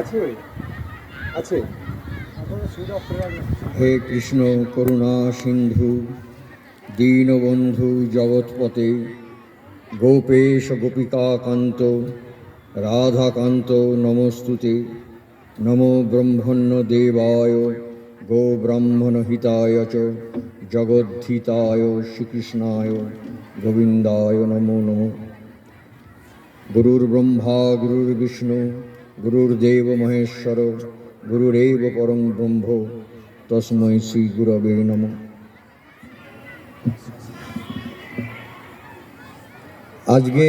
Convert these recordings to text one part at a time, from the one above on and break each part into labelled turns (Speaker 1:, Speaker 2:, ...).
Speaker 1: আছে আছে।
Speaker 2: হে কৃষ্ণ করুণা সিন্ধু দীনবন্ধু জগৎপতে গোপেশ গোপিকাকান্ত রাধাকান্ত নমস্তুতে। নমো ব্রহ্মণ্য দেবায় গো ব্রাহ্মণ হিতায় চ জগদ্ধিতায় শ্রীকৃষ্ণায় গোবিন্দায় নমো নমঃ। গুরুর্ব্রহ্মা গুরুর্বিষ্ণু গুরুর্দেব মহেশ্বর গুরুরেব পরং ব্রহ্ম তস্मै শ্রী গুরবে নমঃ। আজকে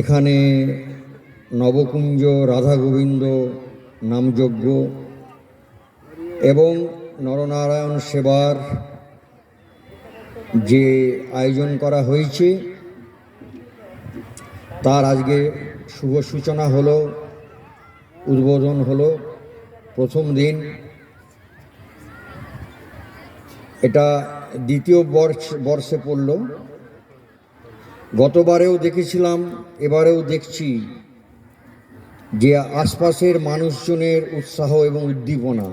Speaker 2: এখানে নবকুঞ্জ রাধা গোবিন্দ নামযজ্ঞ এবং নরনারায়ণ সেবার যে আয়োজন করা হয়েছে তার আজকে শুভ সূচনা হলো, উদ্বোধন হলো। প্রথম দিন, এটা দ্বিতীয় বর্ষে পড়ল। গতবারেও দেখেছিলাম, এবারেও দেখছি যে আশপাশের মানুষজনের উৎসাহ এবং উদ্দীপনা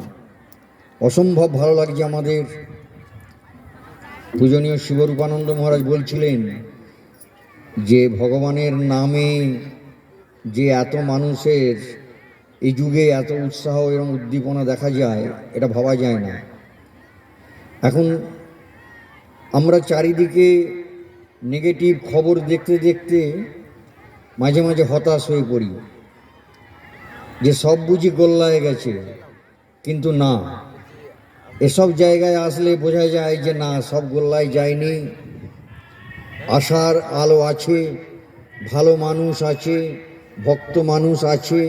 Speaker 2: অসম্ভব ভালো লাগছে। আমাদের পূজনীয় শিবরূপানন্দ মহারাজ বলছিলেন যে ভগবানের নামে যে এত মানুষের এই যুগে এত উৎসাহ এবং উদ্দীপনা দেখা যায়, এটা ভাবা যায় না। এখন আমরা চারিদিকে নেগেটিভ খবর দেখতে দেখতে মাঝে মাঝে হতাশ হয়ে পড়ি যে সব বুঝি গোল্লায় গেছে, কিন্তু না, এসব জায়গায় আসলে বোঝা যায় যে না, সব গোল্লায় যায়নি। আশার আলো আছে, ভালো মানুষ আছে, ভক্ত মানুষ আছে,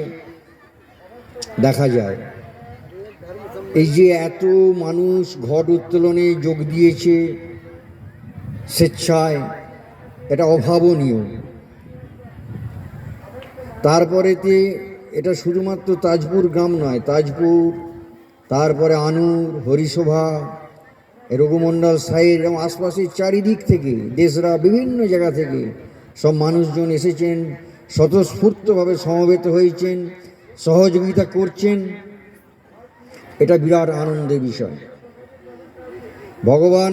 Speaker 2: দেখা যায়। এই যে এত মানুষ ঘট উত্তোলনে যোগ দিয়েছে স্বেচ্ছায়, এটা অভাবনীয়। তারপরেতে এটা শুধুমাত্র তাজপুর গ্রাম নয়, তাজপুর, তারপরে আনুর, হরিসভা, রঘুমণ্ডল সাইড এবং আশপাশের চারিদিক থেকে, দেশরা বিভিন্ন জায়গা থেকে সব মানুষজন এসেছেন, স্বতঃস্ফূর্তভাবে সমবেত হয়েছেন, সহযোগিতা করছেন। এটা বিরাট আনন্দের বিষয়। ভগবান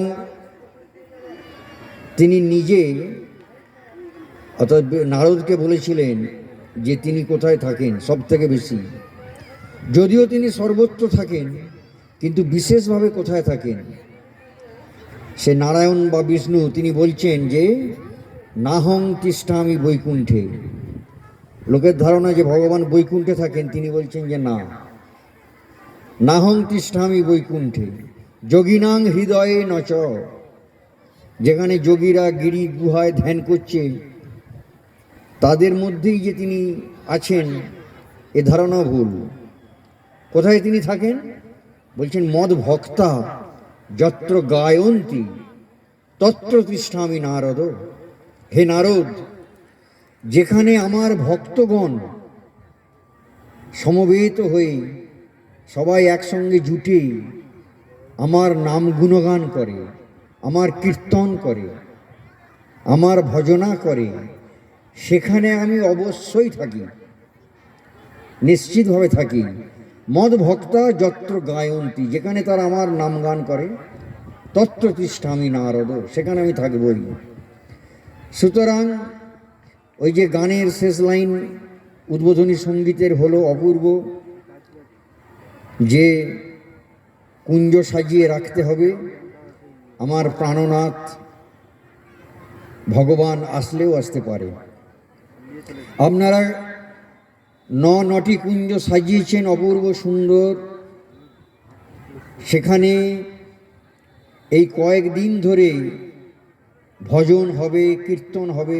Speaker 2: তিনি নিজে অর্থাৎ নারদকে বলেছিলেন যে তিনি কোথায় থাকেন সব থেকে বেশি। যদিও তিনি সর্বত্র থাকেন, কিন্তু বিশেষভাবে কোথায় থাকেন, সে নারায়ণ বা বিষ্ণু, তিনি বলছেন যে নাহং তিষ্ঠামি বৈকুণ্ঠে। লোকের ধারণা যে ভগবান বৈকুণ্ঠে থাকেন, তিনি বলছেন যে না, নাহং তিষ্ঠামি বৈকুণ্ঠে যোগিনাং হৃদয়ে নচ। যেখানে যোগীরা গিরি গুহায় ধ্যান করছে, তাদের মধ্যেই যে তিনি আছেন, এ ধারণা ভুল। কোথায় তিনি থাকেন বলছেন, মদ ভক্তা যত্র গায়ন্তি তত্র তিষ্ঠামি নারদ। হে নারদ, যেখানে আমার ভক্তগণ সমবেত হয়ে সবাই একসঙ্গে জুটে আমার নাম গুণগান করে, আমার কীর্তন করে, আমার ভজনা করে, সেখানে আমি অবশ্যই থাকি, নিশ্চিতভাবে থাকি। মদ ভক্তা যত্র গায়ন্তি, যেখানে তারা আমার নাম গান করে, তত্র তিষ্ঠামি নারদ, সেখানে আমি থাকবই। সুতরাং ওই যে গানের শেষ লাইন উদ্বোধনী সঙ্গীতের হলো অপূর্ব, যে কুঞ্জ সাজিয়ে রাখতে হবে, আমার প্রাণনাথ ভগবান আসলেও আসতে পারে। আপনারা নটি কুঞ্জ সাজিয়েছেন অপূর্ব সুন্দর। সেখানে এই কয়েকদিন ধরে ভজন হবে, কীর্তন হবে,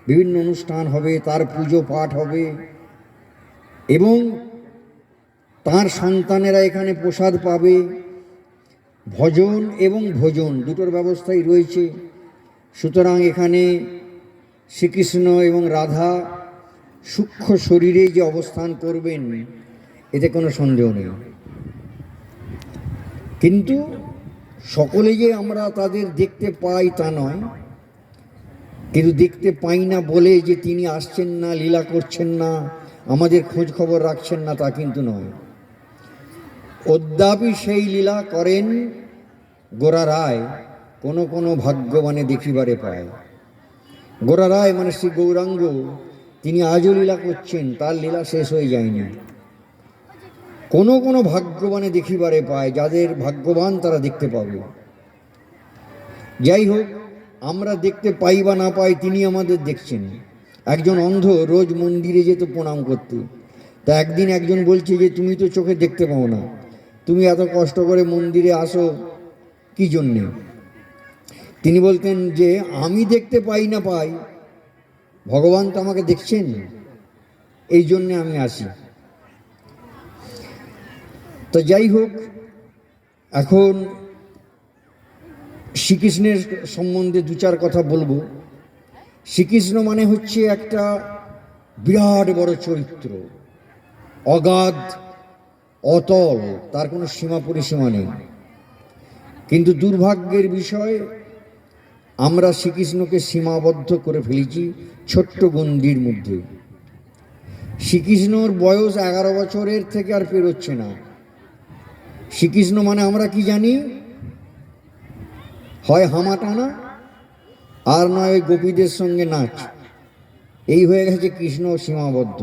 Speaker 2: বিভিন্ন অনুষ্ঠান হবে, তার পুজো পাঠ হবে এবং তার সন্তানেরা এখানে প্রসাদ পাবে। ভজন এবং ভোজন দুটোর ব্যবস্থাই রয়েছে। সুতরাং এখানে শ্রীকৃষ্ণ এবং রাধা সূক্ষ্ম শরীরে যে অবস্থান করবেন, এতে কোনো সন্দেহ নেই। কিন্তু সকলে যে আমরা তাদের দেখতে পাই তা নয়, কিন্তু দেখতে পাই না বলে যে তিনি আসছেন না, লীলা করছেন না, আমাদের খোঁজ খবর রাখছেন না তা কিন্তু নয়। অদ্যাপি সেই লীলা করেন গোরা রায়, কোনো কোনো ভাগ্যবানে দেখিবারে পায়। গোরা রায় মানে শ্রী গৌরাঙ্গ, তিনি আজও লীলা করছেন, তার লীলা শেষ হয়ে যায়নি। কোনো কোনো ভাগ্যবানে দেখিবারে পায়, যাদের ভাগ্যবান তারা দেখতে পাবে। যাই হোক, আমরা দেখতে পাই বা না পাই, তিনি আমাদের দেখছেন। একজন অন্ধ রোজ মন্দিরে যেত প্রণাম করতে, তা একদিন একজন বলছে যে তুমি তো চোখে দেখতে পাও না, তুমি এত কষ্ট করে মন্দিরে আসো কি জন্যে? তিনি বলতেন যে আমি দেখতে পাই না পাই, ভগবান তো আমাকে দেখছেন, এই জন্যে আমি আসি। তো যাই হোক, এখন শ্রীকৃষ্ণের সম্বন্ধে দু চার কথা বলবো। শ্রীকৃষ্ণ মানে হচ্ছে একটা বিরাট বড় চরিত্র, অগাধ, অতল, তার কোনো সীমা পরিসীমা নেই। কিন্তু দুর্ভাগ্যের বিষয়, আমরা শ্রীকৃষ্ণকে সীমাবদ্ধ করে ফেলেছি ছোট্ট গণ্ডির মধ্যে। শ্রীকৃষ্ণর বয়স 11 বছরের থেকে আর পেরোচ্ছে না। শ্রীকৃষ্ণ মানে আমরা কি জানি? হয় হামা টানা, আর নয় ওই গোপীদের সঙ্গে নাচ। এই হয়ে গেছে কৃষ্ণ সীমাবদ্ধ।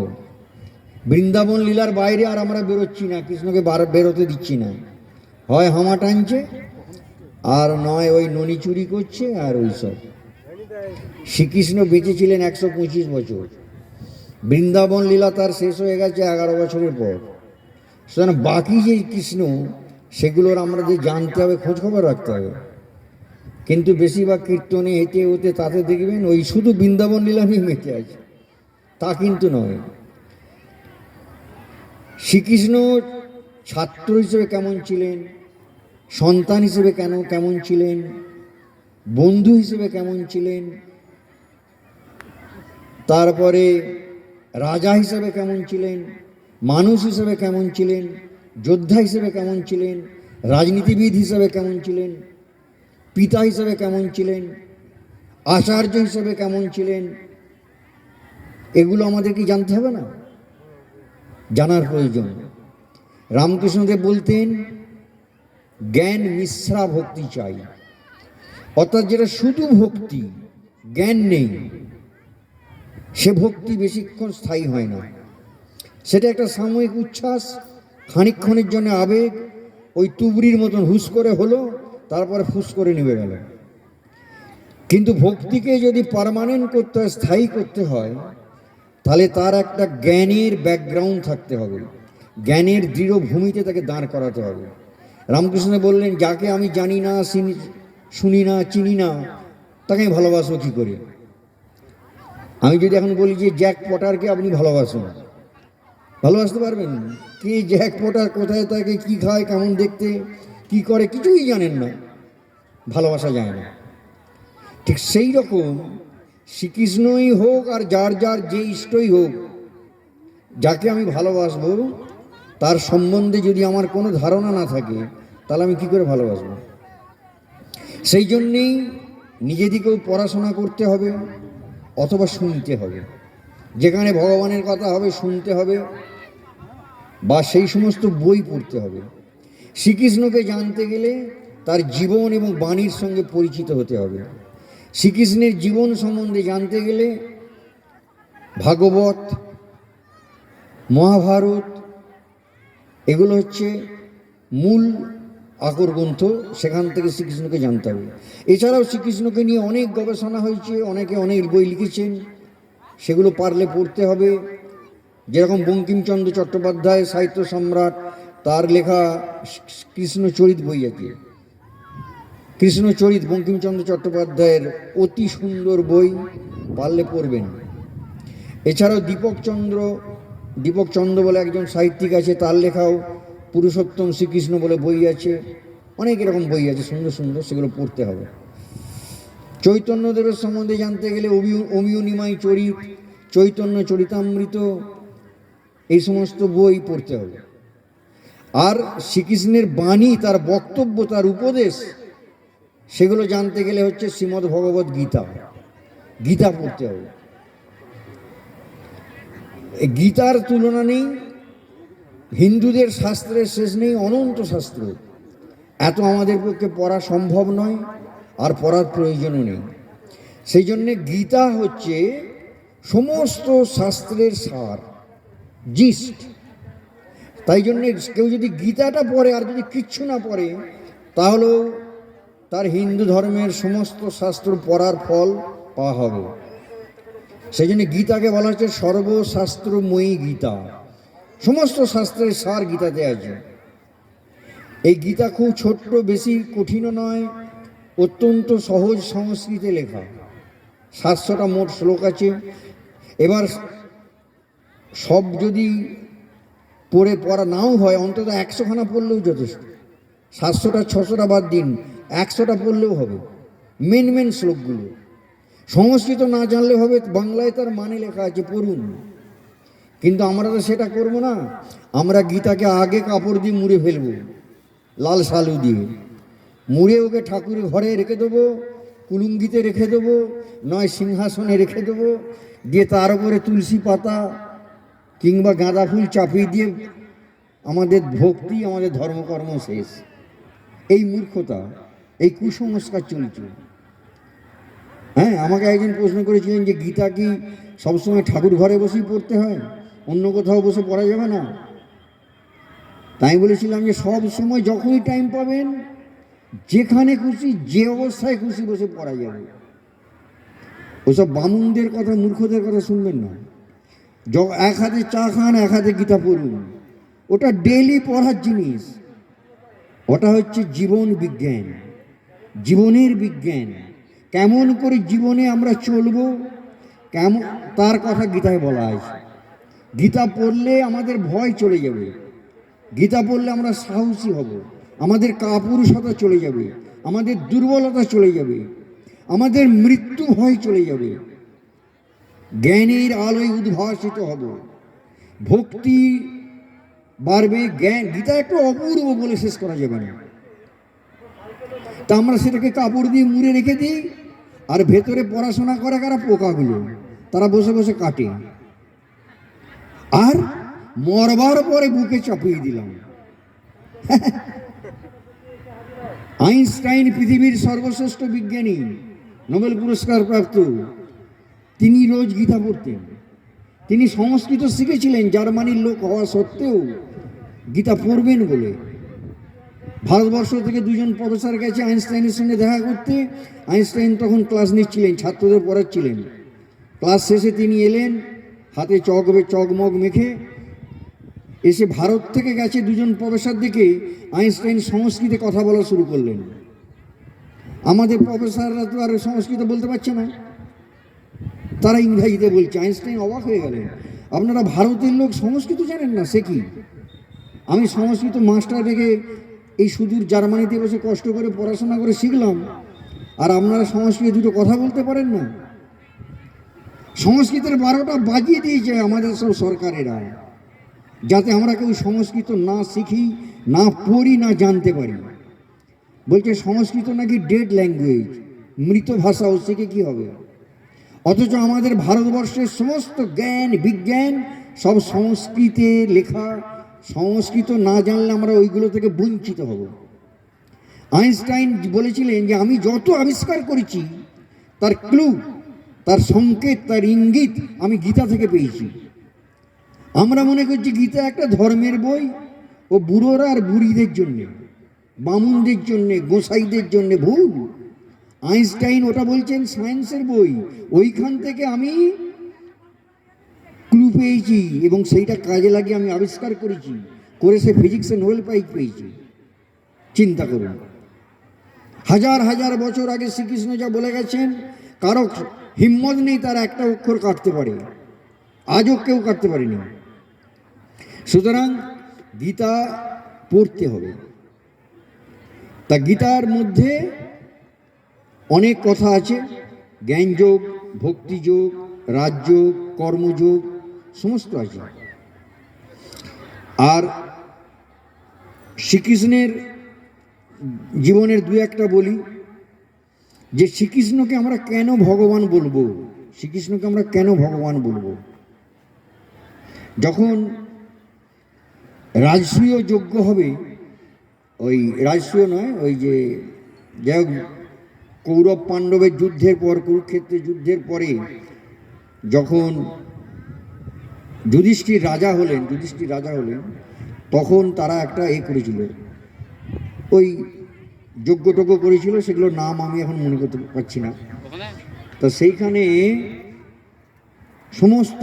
Speaker 2: বৃন্দাবন লীলার বাইরে আর আমরা বেরোচ্ছি না, কৃষ্ণকে বেরোতে দিচ্ছি না। হয় হামা টানছে, আর নয় ওই ননি চুরি করছে, আর ওই সব। শ্রীকৃষ্ণ বেঁচেছিলেন 125 বছর, বৃন্দাবন লীলা তার শেষ হয়ে গেছে 11 বছরের পর। সুতরাং বাকি যে কৃষ্ণ, সেগুলোর আমরা যে জানতে হবে, খোঁজ খবর রাখতে হবে। কিন্তু বেশিরভাগ কীর্তনে হেঁটে হতে তাতে দেখবেন ওই শুধু বৃন্দাবন লীলা নিয়ে মেতে আছে, তা কিন্তু নয়। শ্রীকৃষ্ণ ছাত্র হিসেবে কেমন ছিলেন, সন্তান হিসেবে কেমন ছিলেন, বন্ধু হিসেবে কেমন ছিলেন, তারপরে রাজা হিসেবে কেমন ছিলেন, মানুষ হিসেবে কেমন ছিলেন, যোদ্ধা হিসেবে কেমন ছিলেন, রাজনীতিবিদ হিসেবে কেমন ছিলেন, পিতা হিসেবে কেমন ছিলেন, আচার্য হিসেবে কেমন ছিলেন, এগুলো আমাদেরকে জানতে হবে না? জানার প্রয়োজন। রামকৃষ্ণদেব বলতেন জ্ঞান মিশ্রা ভক্তি চাই, অর্থাৎ যেটা শুধু ভক্তি, জ্ঞান নেই, সে ভক্তি বেশিক্ষণ স্থায়ী হয় না। সেটা একটা সাময়িক উচ্ছ্বাস, খানিকক্ষণের জন্য আবেগ, ওই তুবড়ির মতন হুস করে হলো, তারপরে ফুস করে নিভে গেল। কিন্তু ভক্তিকে যদি পার্মানেন্ট করতে হয়, স্থায়ী করতে হয়, তাহলে তার একটা জ্ঞানের ব্যাকগ্রাউন্ড থাকতে হবে, জ্ঞানের দৃঢ় ভূমিতে তাকে দাঁড় করাতে হবে। রামকৃষ্ণ বললেন, যাকে আমি জানি না, শুনি না, চিনি না, তাকে আমি ভালোবাসবো কী করে? আমি যদি এখন বলি যে জ্যাক পটারকে আপনি ভালোবাসুন, ভালোবাসতে পারবেন? কে জ্যাক পটার, কোথায় থাকে, কি খায়, কেমন দেখতে, কি করে, কিছুই জানেন না, ভালোবাসা যায় না। ঠিক সেই রকম শ্রীকৃষ্ণই হোক আর যার যার যে ইষ্টই হোক, যাকে আমি ভালোবাসবো তার সম্বন্ধে যদি আমার কোনো ধারণা না থাকে, তাহলে আমি কি করে ভালোবাসবো? সেই জন্যেই নিজেদিকেও পড়াশোনা করতে হবে, অথবা শুনতে হবে। যেখানে ভগবানের কথা হবে শুনতে হবে, বা সেই সমস্ত বই পড়তে হবে। শ্রীকৃষ্ণকে জানতে গেলে তার জীবন এবং বাণীর সঙ্গে পরিচিত হতে হবে। শ্রীকৃষ্ণের জীবন সম্বন্ধে জানতে গেলে ভাগবত, মহাভারত, এগুলো হচ্ছে মূল আকর গ্রন্থ, সেখান থেকে শ্রীকৃষ্ণকে জানতে হবে। এছাড়াও শ্রীকৃষ্ণকে নিয়ে অনেক গবেষণা হয়েছে, অনেকে অনেক বই লিখেছেন, সেগুলো পারলে পড়তে হবে। যেরকম বঙ্কিমচন্দ্র চট্টোপাধ্যায় সাহিত্য সম্রাট, তার লেখা কৃষ্ণচরিত বই আছে, কৃষ্ণচরিত বঙ্কিমচন্দ্র চট্টোপাধ্যায়ের অতি সুন্দর বই, পারলে পড়বেন। এছাড়াও দীপক চন্দ্র বলে একজন সাহিত্যিক আছে, তার লেখাও পুরুষোত্তম শ্রীকৃষ্ণ বলে বই আছে, অনেক এরকম বই আছে সুন্দর সুন্দর, সেগুলো পড়তে হবে। চৈতন্যদেবের সম্বন্ধে জানতে গেলে অমিয় নিমাই চরিত, চৈতন্য চরিতামৃত, এই সমস্ত বই পড়তে হবে। আর শ্রীকৃষ্ণের বাণী, তার বক্তব্য, তার উপদেশ, সেগুলো জানতে গেলে হচ্ছে শ্রীমদ্ ভগবদ্ গীতা, গীতা পড়তে হবে। এই গীতার তুলনা নেই, হিন্দুদের শাস্ত্রের শেষ নেই, অনন্ত শাস্ত্র। এত আমাদের পক্ষে পড়া সম্ভব নয়, আর পড়ার প্রয়োজনও নেই। সেই জন্যে গীতা হচ্ছে সমস্ত শাস্ত্রের সার, জিস্ট। তাই জন্যে কেউ যদি গীতাটা পড়ে আর যদি কিচ্ছু না পড়ে, তাহলেও তার হিন্দু ধর্মের সমস্ত শাস্ত্র পড়ার ফল পাওয়া হবে। সেই জন্য গীতাকে বলা হচ্ছে সর্বশাস্ত্রময়ী গীতা। সমস্ত শাস্ত্রের সার গীতাতে আছে। এই গীতা খুব ছোট্ট, বেশি কঠিনও নয়, অত্যন্ত সহজ সংস্কৃতে লেখা। 700টা মোট শ্লোক আছে। এবার সব যদি পড়া নাও হয়, অন্তত 100খানা পড়লেও যথেষ্ট। 700টা 600টা বাদ দিন, 100টা পড়লেও হবে। মেন শ্লোকগুলো সংস্কৃত না জানলে হবে, বাংলায় তার মানে লেখা আছে, পড়ুন। কিন্তু আমরা তো সেটা করব না। আমরা গীতাকে আগে কাপড় দিয়ে মুড়ে ফেলবো, লাল শালু দিয়ে মুড়ে ওকে ঠাকুরের ঘরে রেখে দেবো, কুলুঙ্গিতে রেখে দেবো, নয় সিংহাসনে রেখে দেবো, দিয়ে তার উপরে তুলসী পাতা কিংবা গাঁদা ফুল চাপিয়ে দিয়ে আমাদের ভক্তি, আমাদের ধর্মকর্ম শেষ। এই মূর্খতা, এই কুসংস্কার চলছে। হ্যাঁ, আমাকে একজন প্রশ্ন করেছিলেন যে গীতা কি সবসময় ঠাকুর ঘরে বসেই পড়তে হয়, অন্য কোথাও বসে পড়া যাবে না? তাই বলেছিলাম যে সব সময় যখনই টাইম পাবেন, যেখানে খুশি, যে অবস্থায় খুশি বসে পড়া যাবে। ওসব বামুনদের কথা, মূর্খদের কথা শুনবেন না। এক হাতে চা খান, এক হাতে গীতা পড়ুন। ওটা ডেইলি পড়ার জিনিস। ওটা হচ্ছে জীবন বিজ্ঞান, জীবনের বিজ্ঞান। কেমন করে জীবনে আমরা চলব, কেমন, তার কথা গীতায় বলা আছে। গীতা পড়লে আমাদের ভয় চলে যাবে, গীতা পড়লে আমরা সাহসী হব, আমাদের কাপুরুষতা চলে যাবে, আমাদের দুর্বলতা চলে যাবে, আমাদের মৃত্যু ভয় চলে যাবে, জ্ঞানের আলোয় উদ্ভাসিত হব, ভক্তি বাড়বে, জ্ঞান। গীতা একটু অপূর্ব বলে শেষ করা যাবে না। তা আমরা সেটাকে কাপড় দিয়ে মুড়ে রেখে দিই, আর ভেতরে পড়াশোনা করে কারা? পোকাগুলো, তারা বসে বসে কাটে। আর মরবার পরে বুকে চাপিয়ে দিলাম। আইনস্টাইন পৃথিবীর সর্বশ্রেষ্ঠ বিজ্ঞানী, নোবেল পুরস্কার প্রাপ্ত, তিনি রোজ গীতা পড়তেন। তিনি সংস্কৃত শিখেছিলেন জার্মানির লোক হওয়া সত্ত্বেও, গীতা পড়বেন বলে। ভারতবর্ষ থেকে দুজন প্রফেসর গেছে আইনস্টাইনের সঙ্গে দেখা করতে। আইনস্টাইন তখন ক্লাস নিচ্ছিলেন, ছাত্রদের পড়াচ্ছিলেন। ক্লাস শেষে তিনি এলেন, হাতে চকমগ মেখে। এসে ভারত থেকে গেছে দুজন প্রফেসর দেখে আইনস্টাইন সংস্কৃতে কথা বলা শুরু করলেন। আমাদের প্রফেসররা তো আর সংস্কৃত বলতে পারছে না, তারা ইংরেজিতে বলছে। আইনস্টাইন অবাক হয়ে গেলেন, আপনারা ভারতের লোক সংস্কৃত জানেন না, সে কি? আমি সংস্কৃত মাস্টার রেখে এই সুদূর জার্মানিতে বসে কষ্ট করে পড়াশোনা করে শিখলাম, আর আপনারা সংস্কৃত দুটো কথা বলতে পারেন না? সংস্কৃতের 12টা বাজিয়ে দিয়েছে আমাদের সব সরকারেরা, যাতে আমরা কেউ সংস্কৃত না শিখি, না পড়ি, না জানতে পারি। বলছে সংস্কৃত নাকি ডেড ল্যাঙ্গুয়েজ, মৃত ভাষা, ও শিখে কি হবে? অথচ আমাদের ভারতবর্ষের সমস্ত জ্ঞান বিজ্ঞান সব সংস্কৃতে লেখা। সংস্কৃত না জানলে আমরা ওইগুলো থেকে বঞ্চিত হব। আইনস্টাইন বলেছিলেন যে আমি যত আবিষ্কার করেছি তার ক্লু, তার সংকেত, তার ইঙ্গিত আমি গীতা থেকে পেয়েছি। আমরা মনে করছি গীতা একটা ধর্মের বই, ও বুড়োরা আর বুড়িদের জন্যে, বামুনদের জন্যে, গোসাইদের জন্যে। ভুল। আইনস্টাইন ওটা বলছেন সায়েন্সের বই, ওইখান থেকে আমি ক্লু পেয়েছি এবং সেইটা কাজে লাগিয়ে আমি আবিষ্কার করেছি, করে সে ফিজিক্সে নোবেল প্রাইজ পেয়েছি। চিন্তা করুন, হাজার হাজার বছর আগে শ্রীকৃষ্ণ যা বলে গেছেন, কারো হিম্মত নেই তার একটা অক্ষর কাটতে পারে, আজও কেউ কাটতে পারেনি। সুতরাং গীতা পড়তে হবে। তা গীতার মধ্যে অনেক কথা আছে, জ্ঞানযোগ, ভক্তিযোগ, রাজযোগ, কর্মযোগ, সমস্ত আছে। আর শ্রীকৃষ্ণের জীবনের দু একটা বলি, যে শ্রীকৃষ্ণকে আমরা কেন ভগবান বলবো, শ্রীকৃষ্ণকে আমরা কেন ভগবান বলবো। যখন রাজসূয় যজ্ঞ হবে, ওই রাজসূয় নয়, ওই যে যাই হোক, কৌরব পাণ্ডবের যুদ্ধের পর, কুরুক্ষেত্রের যুদ্ধের পরে যখন যুধিষ্ঠির রাজা হলেন, তখন তারা একটা করেছিল, ওই যজ্ঞটজ্ঞ করেছিল, সেগুলোর নাম আমি এখন মনে করতে পারছি না। তা সেইখানে সমস্ত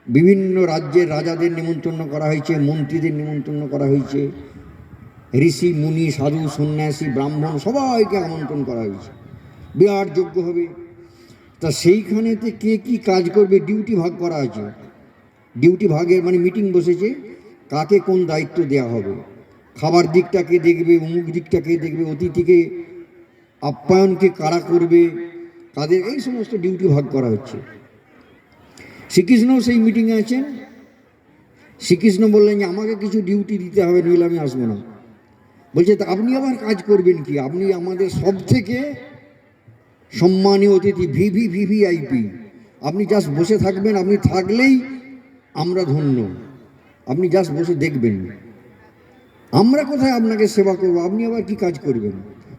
Speaker 2: বিভিন্ন রাজ্যের রাজাদের নিমন্ত্রণ করা হয়েছে, মন্ত্রীদের নিমন্ত্রণ করা হয়েছে, ঋষি মুনি সাধু সন্ন্যাসী ব্রাহ্মণ সবাইকে আমন্ত্রণ করা হয়েছে, বিরাট যজ্ঞ হবে। তা সেইখানেতে কে কি কাজ করবে ডিউটি ভাগ করা আছে। ডিউটি ভাগের মানে মিটিং বসেছে, কাকে কোন দায়িত্ব দেওয়া হবে, খাবার দিকটাকে দেখবে, অমুক দিকটাকে দেখবে, অতিথিকে আপ্যায়নকে কারা করবে, কাদের, এই সমস্ত ডিউটি ভাগ করা হচ্ছে। শ্রীকৃষ্ণ সেই মিটিংয়ে আছেন। শ্রীকৃষ্ণ বললেন যে আমাকে কিছু ডিউটি দিতে হবে, নইলে আমি আসবো না। বলছে তা আপনি আবার কাজ করবেন কি? আপনি আমাদের সব থেকে সম্মানীয় অতিথি, ভিভিআইপি। আপনি জাস্ট বসে থাকবেন, আপনি থাকলেই আমরা ধন্য। আপনি জাস্ট বসে দেখবেন, আমরা কোথায় আপনাকে সেবা করবো, আপনি আবার কি কাজ করবেন?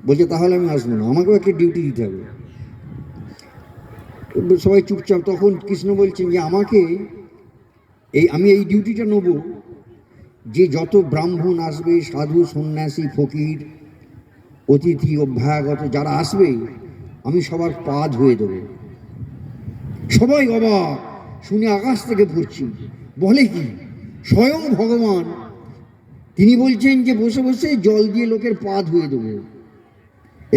Speaker 2: বলছে তাহলে আমি আসবো না, আমাকেও একটা ডিউটি দিতে হবে। সবাই চুপচাপ। তখন কৃষ্ণ বলছেন যে আমাকে আমি এই ডিউটিটা নেব, যে যত ব্রাহ্মণ আসবে, সাধু সন্ন্যাসী ফকির অতিথি অভ্যাগত যারা আসবে, আমি সবার পা ধুয়ে দেবো। সবাই অবাক শুনে আকাশ থেকে পড়ছি, বলে কি স্বয়ং ভগবান তিনি বলছেন যে বসে বসে জল দিয়ে লোকের পা ধুয়ে দেবো।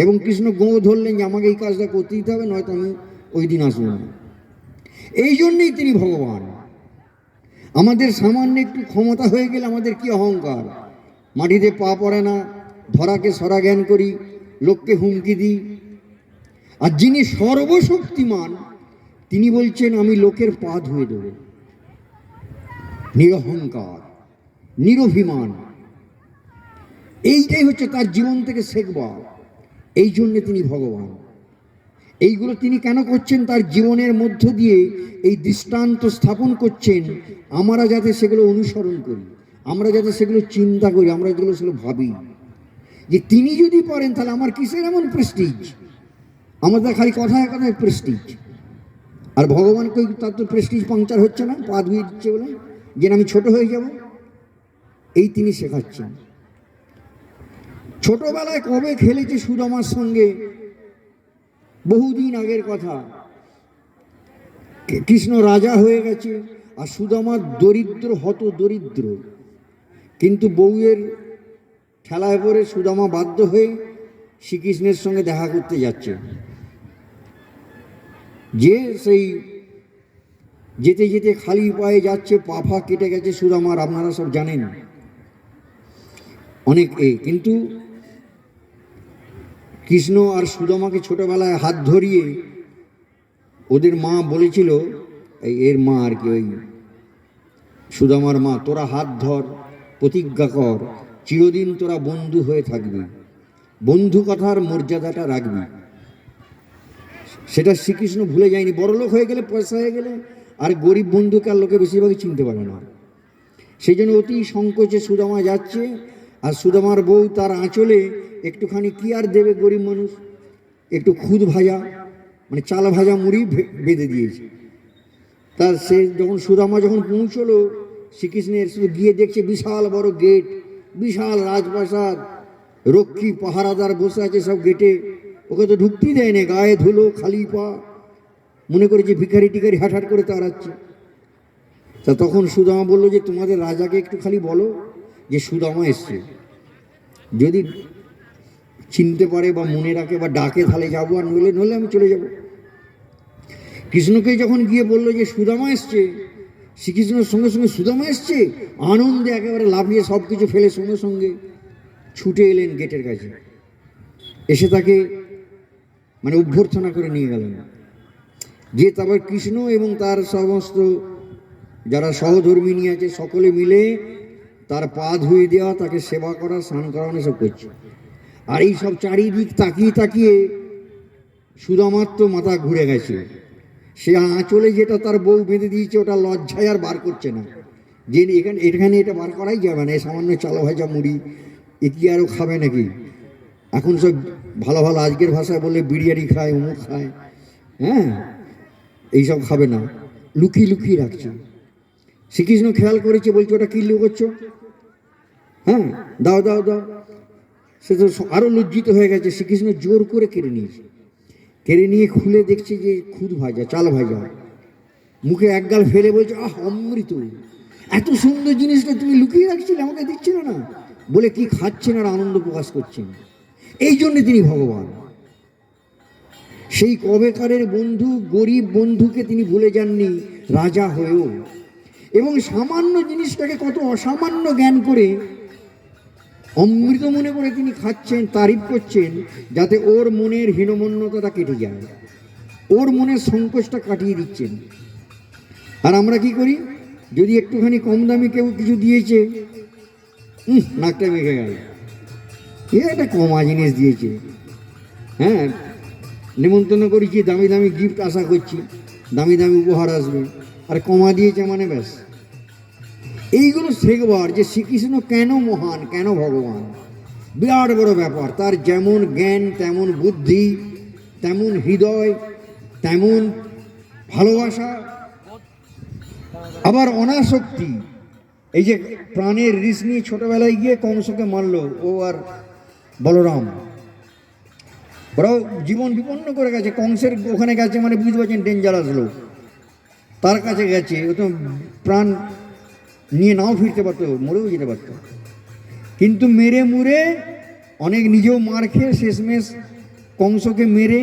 Speaker 2: এবং কৃষ্ণ গোঁ ধরলেন যে আমাকে এই কাজটা করতে দিতে হবে, নয়তো আমি ওই দিন আসবো না। এই জন্যেই তিনি ভগবান। আমাদের সামান্য একটু ক্ষমতা হয়ে গেলে আমাদের কি অহংকার, মাটিতে পা পড়ে না, ধরাকে সরা জ্ঞান করি, লোককে হুমকি দিই। আর যিনি সর্বশক্তিমান তিনি বলছেন আমি লোকের পা ধুয়ে দেব। নিরহংকার, নিরভিমান, এইটাই হচ্ছে তার জীবন থেকে শেখবা। এই জন্যে তিনি ভগবান। এইগুলো তিনি কেন করছেন? তার জীবনের মধ্য দিয়ে এই দৃষ্টান্ত স্থাপন করছেন, আমরা যাতে সেগুলো অনুসরণ করি, আমরা যাতে সেগুলো চিন্তা করি, আমরা যেগুলো সেগুলো ভাবি যে তিনি যদি পারেন তাহলে আমার কিসের এমন প্রেস্টিজ, আমাদের খালি কথায় কথায় প্রেস্টিজ। আর ভগবানকে তার তো প্রেস্টিজ পাংচার হচ্ছে না, পা ধুয়ে দিচ্ছে বলে যে আমি ছোট হয়ে যাব। এই তিনি শেখাচ্ছেন। ছোটবেলায় কবে খেলেছে সুদামার সঙ্গে, বহুদিন আগের কথা। কৃষ্ণ রাজা হয়ে গেছে আর সুদামা দরিদ্র, হত দরিদ্র, কিন্তু বউয়ের ঠেলায় পড়ে সুদামা বাধ্য হয়ে শ্রীকৃষ্ণের সঙ্গে দেখা করতে যাচ্ছে। যে সেই যেতে যেতে খালি পায়ে যাচ্ছে, পা ফা কেটে গেছে সুদামার, আপনারা সব জানেন অনেক। কিন্তু কৃষ্ণ আর সুদামাকে ছোটবেলায় হাত ধরিয়ে ওদের মা বলেছিল, এর মা আর কি, ওই সুদামার মা, তোরা হাত ধর, প্রতিজ্ঞা কর, চিরদিন তোরা বন্ধু হয়ে থাকবি, বন্ধু কথার মর্যাদাটা রাখবি। সেটা শ্রীকৃষ্ণ ভুলে যায়নি। বড়লোক হয়ে গেলে, পয়সা হয়ে গেলে আর গরিব বন্ধুকে আর লোকে বেশিরভাগই চিনতে পারে না। সেই জন্য অতি সংকোচে সুদামা যাচ্ছে। আর সুদামার বউ তার আঁচলে একটুখানি কি আর দেবে, গরিব মানুষ, একটু খুদ ভাজা, মানে চাল ভাজা মুড়ি বেঁধে দিয়েছে। তার সে যখন সুদামা যখন পৌঁছলো শ্রীকৃষ্ণের, শুধু গিয়ে দেখছে বিশাল বড় গেট, বিশাল রাজপ্রাসাদ, রক্ষী পাহারাদার বসে আছে সব গেটে। ওকে তো ঢুকতেই দেয় না, গায়ে ধুলো, খালি পা, মনে করে যে ভিখারি টিখারি হাট হাট করে তাড়াচ্ছে। তা তখন সুদামা বললো যে তোমাদের রাজাকে একটু খালি বলো যে সুদামা এসছে, যদি চিনতে পারে বা মনে রাখে বা ডাকে তাহলে যাবো, আর নইলে আমি চলে যাব। কৃষ্ণকে যখন গিয়ে বললো যে সুদামা এসছে, শ্রীকৃষ্ণের সঙ্গে সঙ্গে সুদামা এসছে, আনন্দে একেবারে লাফিয়ে সব কিছু ফেলে সঙ্গে সঙ্গে ছুটে এলেন গেটের কাছে। এসে তাকে মানে অভ্যর্থনা করে নিয়ে গেলেন। যে তারপর কৃষ্ণ এবং তার সমস্ত যারা সহধর্মিনী আছে সকলে মিলে তার পা ধুয়ে দেওয়া, তাকে সেবা করা, স্নান করানো সব করছে। আর এই সব চারিদিক তাকিয়ে তাকিয়ে সুদামার তো মাথা ঘুরে গেছে সে আঁচলে যেটা তার বউ বেঁধে দিয়েছে ওটা লজ্জায় আর বার করছে না, যে এখানে এটা বার করাই যাবে না, সামান্য চাল ভাজা মুড়ি এ কি আরও খাবে নাকি? এখন সব ভালো ভালো আজকের ভাষায় বলে বিরিয়ানি খায়, অমুক খায়, হ্যাঁ, এইসব খাবে না, লুকিয়ে লুকিয়ে রাখছে। শ্রীকৃষ্ণ খেয়াল করেছে, বলছে ওটা কি লুকোচ্ছ? হ্যাঁ, দাও দাও দাও। সে তো আরও লজ্জিত হয়ে গেছে। শ্রীকৃষ্ণ জোর করে কেড়ে নিয়েছে, কেড়ে নিয়ে খুলে দেখছে যে খুদ ভাজা, চাল ভাজা। মুখে একগাল ফেলে বলছে, আহ অমৃত, এত সুন্দর জিনিসটা তুমি লুকিয়ে রাখছিলে, আমাকে দিচ্ছিল না, বলে কি খাচ্ছেন আর আনন্দ প্রকাশ করছেন। এই জন্যে তিনি ভগবান। সেই কবেকারের বন্ধু, গরিব বন্ধুকে তিনি ভুলে যাননি রাজা হয়েও, এবং সামান্য জিনিসটাকে কত অসামান্য জ্ঞান করে অমৃত মনে করে তিনি খাচ্ছেন, তারিফ করছেন, যাতে ওর মনের হীনমন্যতাটা কেটে যায়, ওর মনের সংকোচটা কাটিয়ে দিচ্ছেন। আর আমরা কি করি, যদি একটুখানি কম দামি কেউ কিছু দিয়েছে, নাকটা মেখে গেল, একটা কমা জিনিস দিয়েছে, হ্যাঁ, নিমন্ত্রণ করেছি, দামি দামি গিফট আশা করছি, দামি দামি উপহার আসবে, আর কমা দিয়েছে মানে ব্যাস। এইগুলো শেখবার যে শ্রীকৃষ্ণ কেন মহান, কেন ভগবান, বিরাট বড় ব্যাপার। তার যেমন জ্ঞান তেমন বুদ্ধি, তেমন হৃদয়, তেমন ভালোবাসা, আবার অনাসক্তি। এই যে প্রাণের রিস নিয়ে ছোটবেলায় গিয়ে কংসকে মারলো, ও আর বলরাম, ওরাও জীবন বিপন্ন করে গেছে। কংসের ওখানে গেছে মানে বুঝতে পারছেন ডেঞ্জারাস লোক, তার কাছে গেছে, ও তো প্রাণ নিয়ে নাও ফিরতে পারতো, মরেও যেতে পারতো, কিন্তু মেরে মুরে অনেক নিজেও মার খেয়ে শেষমেশ কংসকে মেরে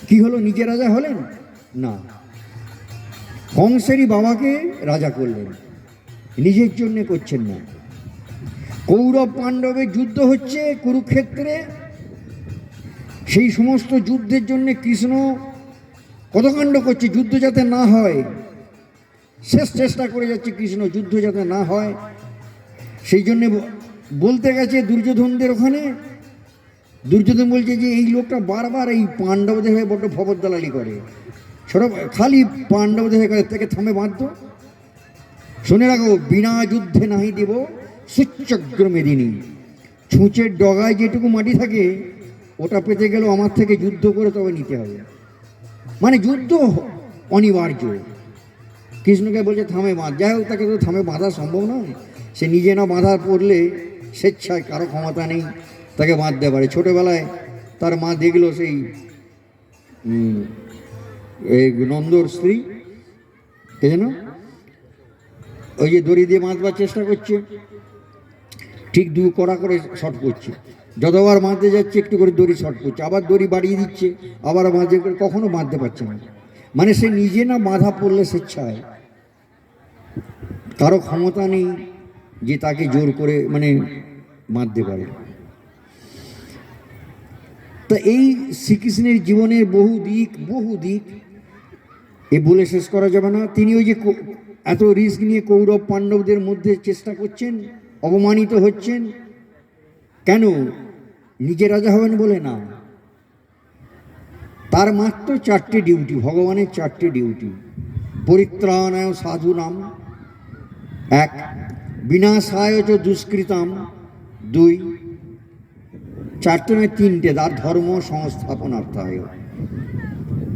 Speaker 2: কি হলো, নিজে রাজা হলেন না, কংসেরই বাবাকে রাজা করলেন, নিজের জন্য করছেন না। কৌরব পাণ্ডবের যুদ্ধ হচ্ছে কুরুক্ষেত্রে, সেই সমস্ত যুদ্ধের জন্য কৃষ্ণ কত কাণ্ড করছে, যুদ্ধ যাতে না হয়, শেষ চেষ্টা করে যাচ্ছে কৃষ্ণ, যুদ্ধ যাতে না হয়। সেই জন্যে বলতে গেছে দুর্যোধনদের ওখানে, দুর্যোধন বলছে যে এই লোকটা বারবার এই পাণ্ডবদের হয়ে বড্ড ফবরদালালি করে, ছোট খালি পাণ্ডবদের হয়ে করে, থেকে থামে বাধ্য। শুনে রাখো, বিনা যুদ্ধে নাহি দেব সুচক্র মেদিনী, ছুঁচের ডগায় যেটুকু মাটি থাকে ওটা পেতে গেলেও আমার থেকে যুদ্ধ করে তবে নিতে হবে, মানে যুদ্ধ অনিবার্য। কৃষ্ণকে বলছে থামে বাঁধ, যাই হোক তাকে তো থামে বাঁধা সম্ভব নয়, সে নিজে না বাঁধা পড়লে স্বেচ্ছায়, কারো ক্ষমতা নেই তাকে বাঁধতে পারে। ছোটোবেলায় তার মা দেখলো সেই নন্দর স্ত্রী কে যেন, ওই যে দড়ি দিয়ে বাঁধবার চেষ্টা করছে, ঠিক দু কড়া করে শর্ট করছে, যতবার বাঁধতে যাচ্ছে একটু করে দড়ি শর্ট করছে, আবার দড়ি বাড়িয়ে দিচ্ছে, আবার বাঁধে করে, কখনো বাঁধতে পারছে না। মানে সে নিজে না বাঁধা পড়লে স্বেচ্ছায়, কারো ক্ষমতা নেই যে তাকে জোর করে মানে বাঁধতে পারে। তা এই শ্রীকৃষ্ণের জীবনের বহু দিক এ বলে শেষ করা যাবে না। তিনি ওই যে এত রিস্ক নিয়ে কৌরব পাণ্ডবদের মধ্যে চেষ্টা করছেন, অপমানিত হচ্ছেন কেন, নিজে রাজা হবেন বলে না, তার মাত্র 4টে ডিউটি, ভগবানের 4টে ডিউটি। পরিত্রাণায় সাধুনাম 1, বিনাশায় চ দুষ্কৃতাম 2, 4টে নয় 3টে, তার ধর্ম সংস্থাপনার্থায়,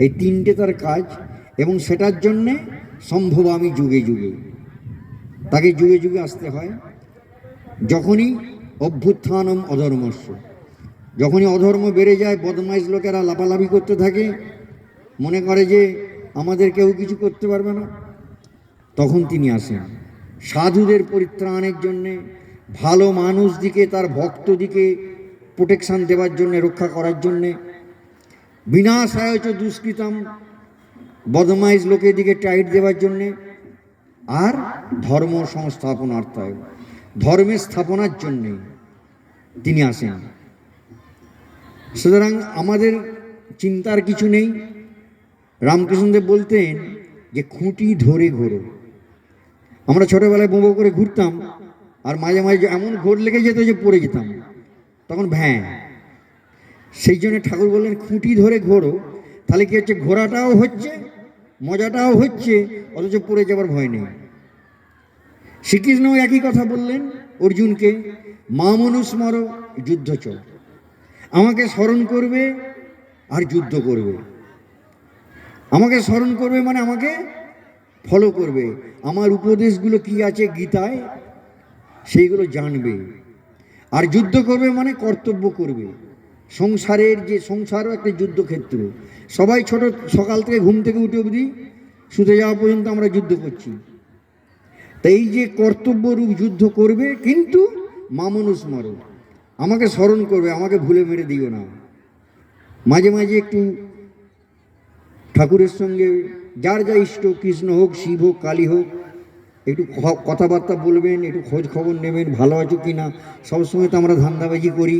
Speaker 2: এই 3টে তার কাজ। এবং সেটার জন্যে সম্ভবামি যুগে যুগে, তাকে যুগে যুগে আসতে হয়। যখনই অভ্যুত্থানম অধর্মস্য, যখনই অধর্ম বেড়ে যায়, বদমাইশ লোকেরা লাফালাফি করতে থাকে, মনে করে যে আমাদের কেউ কিছু করতে পারবে না, তখন তিনি আসেন সাধুদের পরিত্রাণের জন্যে, ভালো মানুষ দিকে, তার ভক্ত দিকে প্রোটেকশান দেওয়ার জন্যে, রক্ষা করার জন্যে। বিনাশায় চ দুষ্কৃতাম, বদমাইশ লোকের দিকে টাইট দেওয়ার জন্যে। আর ধর্ম সংস্থাপনার্থায়, ধর্মের স্থাপনার জন্যে তিনি আসেন। সুতরাং আমাদের চিন্তার কিছু নেই। রামকৃষ্ণদেব বলতেন যে খুঁটি ধরে ঘোরো। আমরা ছোটোবেলায় বোঁবো করে ঘুরতাম, আর মাঝে মাঝে এমন ঘোর লেগে যেত যে পড়ে যেতাম, তখন ভ্যাঁ। সেই জন্য ঠাকুর বললেন খুঁটি ধরে ঘোরো, তাহলে কি হচ্ছে, ঘোরাটাও হচ্ছে, মজাটাও হচ্ছে, অথচ পড়ে যাবার ভয় নেই। শ্রীকৃষ্ণ একই কথা বললেন অর্জুনকে, মামনুস্মর যুদ্ধ চ, আমাকে স্মরণ করবে আর যুদ্ধ করবে। আমাকে স্মরণ করবে মানে আমাকে ফলো করবে, আমার উপদেশগুলো কি আছে গীতায় সেইগুলো জানবে, আর যুদ্ধ করবে মানে কর্তব্য করবে। সংসারের যে সংসারও একটা যুদ্ধক্ষেত্র, সবাই ছোট সকাল থেকে ঘুম থেকে উঠে অবধি শুতে যাওয়া পর্যন্ত আমরা যুদ্ধ করছি। তাই এই যে কর্তব্যরূপ যুদ্ধ করবে, কিন্তু মামনুস্মর, আমাকে স্মরণ করবে, আমাকে ভুলে মেরে দিও না। মাঝে মাঝে একটু ঠাকুরের সঙ্গে যার যা ইষ্ট, কৃষ্ণ হোক, শিব হোক, কালী হোক, একটু কথাবার্তা বলবেন, একটু খোঁজ খবর নেবেন, ভালো আছো কি না। সবসময় তো আমরা ধান্দাবাজি করি,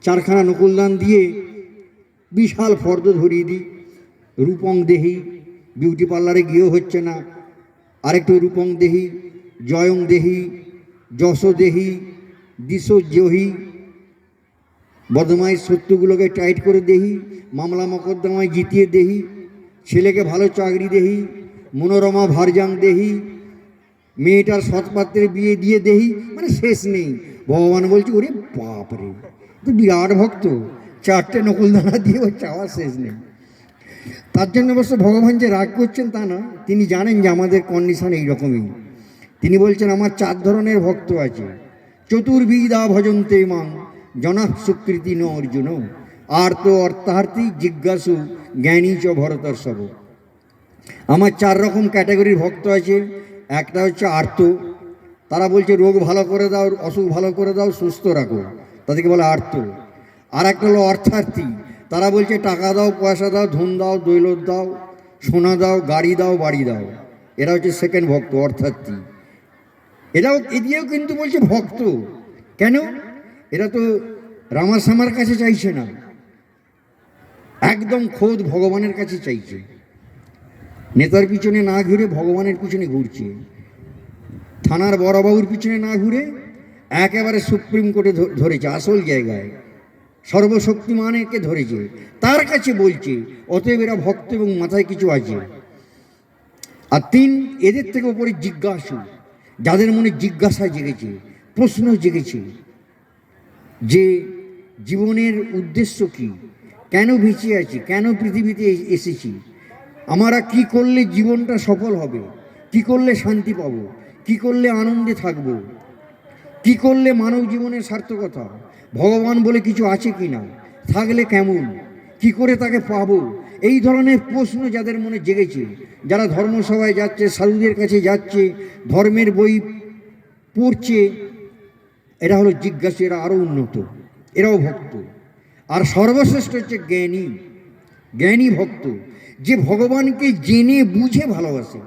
Speaker 2: চারখানা নকুলদান দিয়ে বিশাল ফর্দ ধরিয়ে দিই, রূপং দেহি, বিউটি পার্লারে গিয়েও হচ্ছে না, আরেকটু রূপং দেহি, জয়ং দেহি, যশ দেহি, দিশ জহি, বদমাইশ সত্যগুলোকে টাইট করে দেহি, মামলা মকদ্দমায় জিতিয়ে দেহি, ছেলেকে ভালো চাকরি দেহি, মনোরমা ভারজাং দেহি, মেয়েটার সৎপাত্রের বিয়ে দিয়ে দেহি, মানে শেষ নেই। ভগবান বলছে ওরে বাপ রে, তো বিরাট ভক্ত, চারটে নকুলদানা দিয়ে ওর চাওয়া শেষ নেই। তার জন্য অবশ্য ভগবান যে রাগ করছেন তা না, তিনি জানেন যে আমাদের কন্ডিশন এইরকমই। তিনি বলছেন আমার 4 ধরনের ভক্ত আছে। চতুর্বিধা ভজন্তে মাং জনা সুকৃতি ন অর্জুন, আর্ত অর্থার্থী জিজ্ঞাসু জ্ঞানী চ ভরতর্ষভ। আমার 4 রকম ক্যাটাগরির ভক্ত আছে। একটা হচ্ছে আর্ত, তারা বলছে রোগ ভালো করে দাও, অসুখ ভালো করে দাও, সুস্থ রাখো, তাদেরকে বলে আর্ত। আর একটা হলো অর্থার্থী, তারা বলছে টাকা দাও, পয়সা দাও, ধন দাও, দৌলত দাও, সোনা দাও, গাড়ি দাও, বাড়ি দাও। এরা হচ্ছে সেকেন্ড ভক্ত, অর্থার্থী। এরাও এদিকেও কিন্তু বলছে ভক্ত। কেন? এরা তো রামাশ্যামার কাছে চাইছে না, একদম খোদ ভগবানের কাছে চাইছে। নেতার পিছনে না ঘুরে ভগবানের পিছনে ঘুরছে, থানার বড়বাবুর পিছনে না ঘুরে একেবারে সুপ্রিম কোর্টে ধরেছে, আসল জায়গায় সর্বশক্তিমানকে ধরেছে, তার কাছে বলছে। অতএব এরা ভক্ত এবং মাথায় কিছু আছে। আর 3, এদের থেকে উপরে জিজ্ঞাসু, যাদের মনে জিজ্ঞাসা জেগেছে, প্রশ্ন জেগেছে যে জীবনের উদ্দেশ্য কি, কেন বেঁচে আছি, কেন পৃথিবীতে এসেছি, আমরা কি করলে জীবনটা সফল হবে, কি করলে শান্তি পাব, কি করলে আনন্দে থাকব, কি করলে মানব জীবনের সার্থকতা, ভগবান বলে কিছু আছে কি না, থাকলে কেমন, কি করে তাকে পাবো। এই ধরনের প্রশ্ন যাদের মনে জেগেছে, যারা ধর্মসভায় যাচ্ছে, সাধুদের কাছে যাচ্ছে, ধর্মের বই পড়ছে, এরা হলো জিজ্ঞাসু, এরা আরও উন্নত, এরাও ভক্ত। আর সর্বশ্রেষ্ঠ হচ্ছে জ্ঞানী, জ্ঞানী ভক্ত, যে ভগবানকে জেনে বুঝে ভালোবাসে।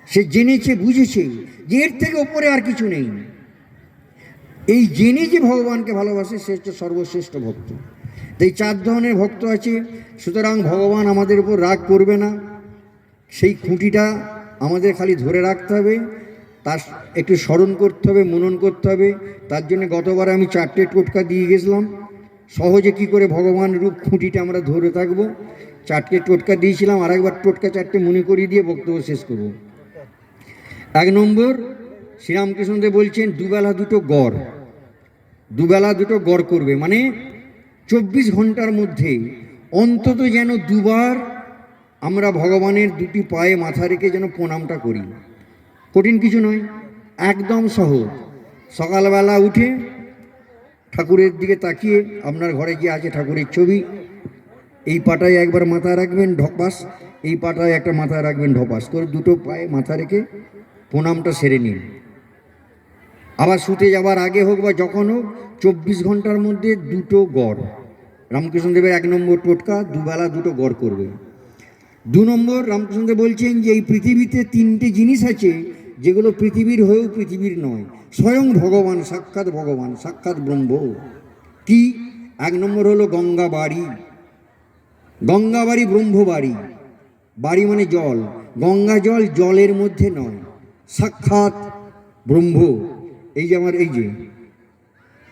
Speaker 2: সে জেনেছে, বুঝেছে যে এর থেকে ওপরে আর কিছু নেই। এই জেনে যে ভগবানকে ভালোবাসে, সে হচ্ছে সর্বশ্রেষ্ঠ ভক্ত। এই 4 ধরনের ভক্ত আছে। সুতরাং ভগবান আমাদের উপর রাগ করবে না, সেই খুঁটিটা আমাদের খালি ধরে রাখতে হবে, তার একটু স্মরণ করতে হবে, মনন করতে হবে। তার জন্য গতবার আমি 4টে টোটকা দিয়ে গেছিলাম, সহজে কি করে ভগবান রূপ খুঁটিটা আমরা ধরে থাকবো। 4টে টোটকা দিয়েছিলাম, আরেকবার টোটকা 4টে মনে করিয়ে দিয়ে বক্তব্য শেষ করব। 1 নম্বর, শ্রীরামকৃষ্ণদেব বলছেন 2 বেলা 2টো গড়, 2 বেলা 2টো গড় করবে, মানে 24 ঘন্টার মধ্যে অন্তত যেন 2 বার আমরা ভগবানের 2টি পায়ে মাথা রেখে যেন প্রণামটা করি। কঠিন কিছু নয়, একদম সহজ। সকালবেলা উঠে ঠাকুরের দিকে তাকিয়ে, আপনার ঘরে যে আছে ঠাকুরের ছবি, এই পাটায় একবার মাথা রাখবেন ঢপাস, এই পাটায় একটা মাথা রাখবেন ঢপাস করে, 2টো পায়ে মাথা রেখে প্রণামটা সেরে নিন। আবার শুতে যাবার আগে হোক বা যখন হোক, 24 ঘন্টার মধ্যে 2টো গড়। রামকৃষ্ণদেবের 1 নম্বর টোটকা, 2 বেলা 2টো গড় করবে। 2 নম্বর, রামকৃষ্ণদেব বলছেন যে এই পৃথিবীতে 3টে জিনিস আছে যেগুলো পৃথিবীর হয়েও পৃথিবীর নয়, স্বয়ং ভগবান, সাক্ষাৎ ভগবান, সাক্ষাৎ ব্রহ্ম। কি? 1 নম্বর হলো গঙ্গা বাড়ি, গঙ্গা বাড়ি, ব্রহ্মবাড়ি। বাড়ি মানে জল, গঙ্গা জল জলের মধ্যে নয়, সাক্ষাৎ ব্রহ্ম। এই যে আমার এই যে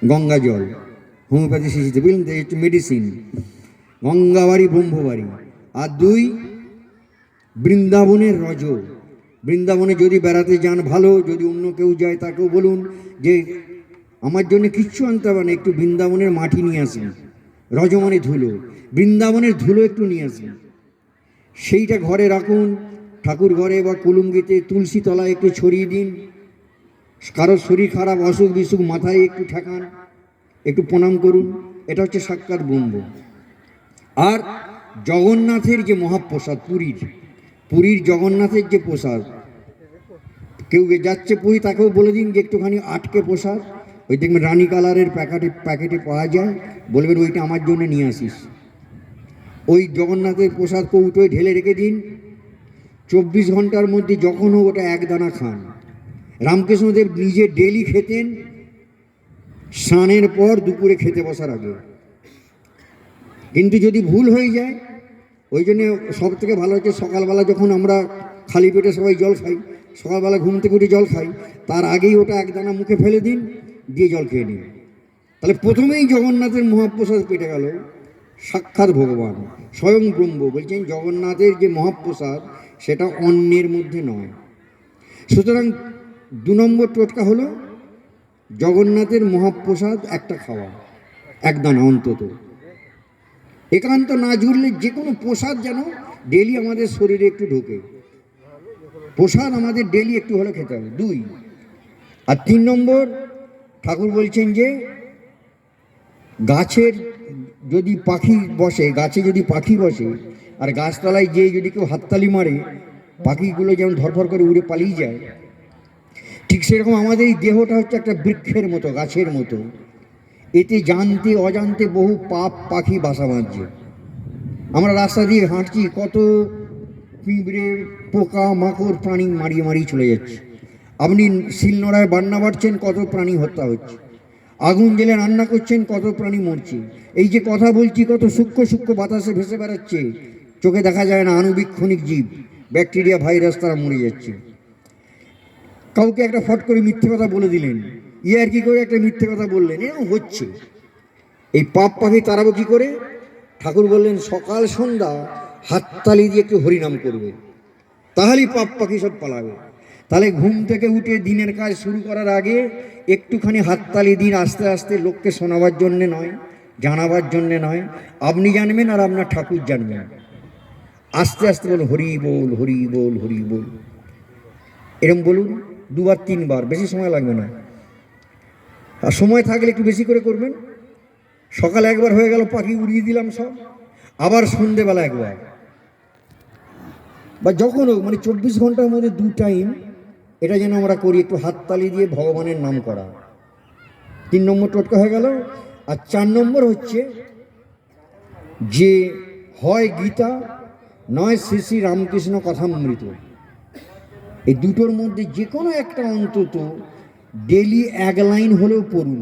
Speaker 2: গঙ্গা জল, হোমিওপ্যাথি শিশিতে বুঝলেন তো, মেডিসিন। গঙ্গা বাড়ি, ব্রহ্মবাড়ি, আর 2 বৃন্দাবনের রজ। বৃন্দাবনে যদি বেড়াতে যান ভালো, যদি অন্য কেউ যায় তাকেও বলুন যে আমার জন্য কিচ্ছু আনতে হবে না, একটু বৃন্দাবনের মাটি নিয়ে আসবেন। রজ মানে ধুলো, বৃন্দাবনের ধুলো একটু নিয়ে আসবেন, সেইটা ঘরে রাখুন, ঠাকুর ঘরে বা কুলুঙ্গিতে তুলসী তলায় একটু ছড়িয়ে দিন। কারোর শরীর খারাপ, অসুখ বিসুখ, মাথায় একটু ঠেকান, একটু প্রণাম করুন। এটা হচ্ছে সাক্ষাৎ ব্রহ্ম। আর জগন্নাথের যে মহাপ্রসাদ, পুরীর জগন্নাথের যে প্রসাদ, কেউ যাচ্ছে পুরী তাকেও বলে দিন যে একটুখানি আটকে প্রসাদ, ওই দেখবেন রানী কালারের প্যাকেটে পাওয়া যায়, বলবেন ওইটা আমার জন্য নিয়ে আসিস। ওই জগন্নাথের প্রসাদ কৌটোয় ঢেলে রেখে দিন, 24 ঘন্টার মধ্যে যখন হোক ওটা এক দানা খান। রামকৃষ্ণদেব নিজে ডেলি খেতেন, স্নানের পর, দুপুরে খেতে বসার আগে। কিন্তু যদি ভুল হয়ে যায়, ওই জন্য সব থেকে ভালো হচ্ছে সকালবেলা যখন আমরা খালি পেটে সবাই জল খাই, সকালবেলা ঘুম থেকে উঠে জল খাই, তার আগেই ওটা এক দানা মুখে ফেলে দিন, দিয়ে জল খেয়ে নিন। তাহলে প্রথমেই জগন্নাথের মহাপ্রসাদ পেটে গেল। সাক্ষাৎ ভগবান স্বয়ং ব্রহ্ম বলছেন জগন্নাথের যে মহাপ্রসাদ সেটা অন্যের মধ্যে নয়। সুতরাং 2 নম্বর টোটকা হলো জগন্নাথের মহাপ্রসাদ একটা খাওয়া, এক দানা অন্তত। একান্ত না জুড়লে যে কোনো প্রসাদ যেন ডেলি আমাদের শরীরে একটু ঢোকে, প্রসাদ আমাদের ডেলি একটু হলে খেতে হবে। 2 আর 3 নম্বর, ঠাকুর বলছেন যে গাছের যদি পাখি বসে, গাছে যদি পাখি বসে আর গাছতলায় যেয়ে যদি কেউ হাততালি মারে, পাখিগুলো যেমন ধরফর করে উড়ে পালিয়ে যায়, ঠিক সেরকম আমাদের এই দেহটা হচ্ছে একটা বৃক্ষের মতো, গাছের মতো। এতে জানতে অজান্তে বহু পাপ পাখি বাসা বাঁধছে। আমরা রাস্তা দিয়ে হাঁটছি, কত পিঁপড়ে, পোকা মাকড়, প্রাণী মারিয়ে চলে যাচ্ছে। আপনি শিলনোড়ায় বান্না বাড়ছেন, কত প্রাণী হত্যা হচ্ছে। আগুন জেলে রান্না করছেন, কত প্রাণী মরছে। এই যে কথা বলছি, কত সূক্ষ্ম বাতাসে ভেসে বেড়াচ্ছে, চোখে দেখা যায় না, আণবিক ক্ষণিক জীব, ব্যাকটেরিয়া, ভাইরাস, তারা মরে যাচ্ছে। কাউকে একটা ফট করে মিথ্যে কথা বলে দিলেন, আর কি করে একটা মিথ্যে কথা বললেন, এরকম হচ্ছে। এই পাপ পাখি তাড়াবো কি করে? ঠাকুর বললেন সকাল সন্ধ্যা হাততালি দিয়ে একটু হরিনাম করবে, তাহলেই পাপ পাখি সব পালাবে। তাহলে ঘুম থেকে উঠে দিনের কাজ শুরু করার আগে একটুখানি হাততালি দিন, আস্তে আস্তে, লোককে শোনাবার জন্যে নয়, জানাবার জন্যে নয়। আপনি জানবেন আর আপনার ঠাকুর জানবেন। আস্তে আস্তে বলুন হরি বল, হরি বল, হরি বল। এরকম বলুন 2 বার 3 বার, বেশি সময় লাগবে না। আর সময় থাকলে একটু বেশি করে করবেন। সকালে একবার হয়ে গেল, পাখি উড়িয়ে দিলাম সব, আবার সন্ধেবেলা একবার, বা যখন হোক, মানে 24 ঘন্টার মধ্যে 2 টাইম এটা যেন আমরা করি, একটু হাততালি দিয়ে ভগবানের নাম করা। 3 নম্বর টোটকা হয়ে গেল। আর 4 নম্বর হচ্ছে যে হয় গীতা, নয় শ্রী শ্রী রামকৃষ্ণ কথামৃত। এই দুটোর মধ্যে যে কোনো একটা অন্তত ডেলি 1 লাইন হলেও পড়ুন।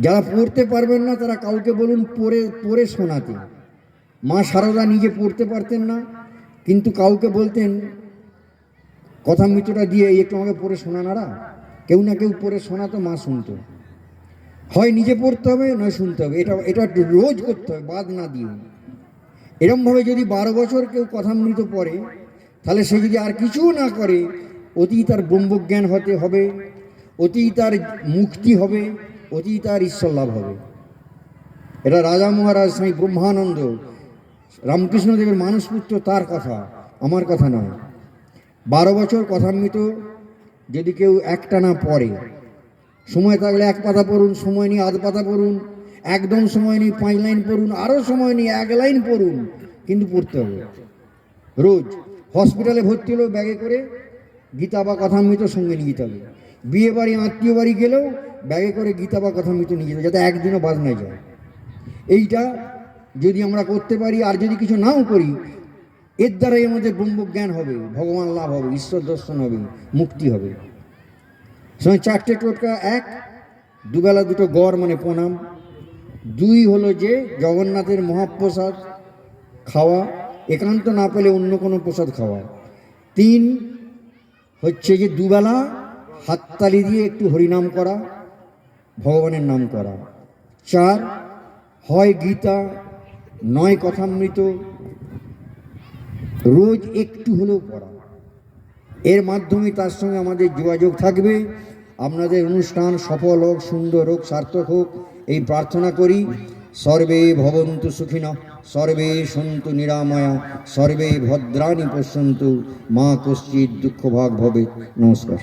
Speaker 2: যারা পড়তে পারবেন না তারা কাউকে বলুন পড়ে শোনাতে। মা সারদা নিজে পড়তে পারতেন না, কিন্তু কাউকে বলতেন কথামৃতটা দিয়ে একটু আমাকে পড়ে শোনানারা, কেউ না কেউ পড়ে শোনাতো, মা শুনতো। হয় নিজে পড়তে হবে, নয় শুনতে হবে। এটা রোজ করতে হবে, বাদ না দিয়ে। এরমভাবে যদি 12 বছর কেউ কথামৃত পড়ে, তাহলে সে যদি আর কিছু না করে, অতি তার ব্রহ্মজ্ঞান হতে হবে, অতি তার মুক্তি হবে, অতি তার ঈশ্বর লাভ হবে। এটা রাজা মহারাজ স্বামী ব্রহ্মানন্দ রামকৃষ্ণদেবের মানসপুত্র, তার কথা, আমার কথা নয়। 12 বছর কথামৃত যদি কেউ একটানা পড়ে, সময় থাকলে 1 পাতা পড়ুন, সময় নিয়ে 1/2 পাতা পড়ুন, একদম সময় নিয়ে 5 লাইন পড়ুন, আরও সময় নিয়ে 1 লাইন পড়ুন, কিন্তু পড়তে হবে রোজ। হসপিটালে ভর্তি হলেও ব্যাগে করে গীতা বা কথামৃত সঙ্গে নিয়ে যেতে হবে। বিয়ে বাড়ি, আত্মীয় বাড়ি গেলেও ব্যাগে করে গীতা বা কথামৃত নিয়ে যেতে হবে, যাতে একদিনও বাদ না যায়। এইটা যদি আমরা করতে পারি, আর যদি কিছু নাও করি, এর দ্বারাই আমাদের ব্রহ্মজ্ঞান হবে, ভগবান লাভ হবে, ঈশ্বর দর্শন হবে, মুক্তি হবে। 4টে টোটকা: 1, 2 বেলা 2টো গড় মানে প্রণাম; 2 হলো যে জগন্নাথের মহাপ্রসাদ খাওয়া, একান্ত না পেলে অন্য কোনো প্রসাদ খাওয়া; 3 হচ্ছে যে 2 বেলা হাততালি দিয়ে একটু হরিনাম করা, ভগবানের নাম করা; 4 হয় গীতা, নয় কথামৃত, রোজ একটু হলেও পড়া, এর মাধ্যমে তার সঙ্গে আমাদের যোগাযোগ থাকবে। আপনাদের অনুষ্ঠান সফল হোক, সুন্দর হোক, সার্থক হোক, এই প্রার্থনা করি। সর্বে ভবন্তু সুখিনঃ, সর্বে সন্তু নিরাময়া, সর্বে ভদ্রাণি পশ্যন্তু, মা কশ্চিৎ দুঃখভাগ ভবেৎ। নমস্কার।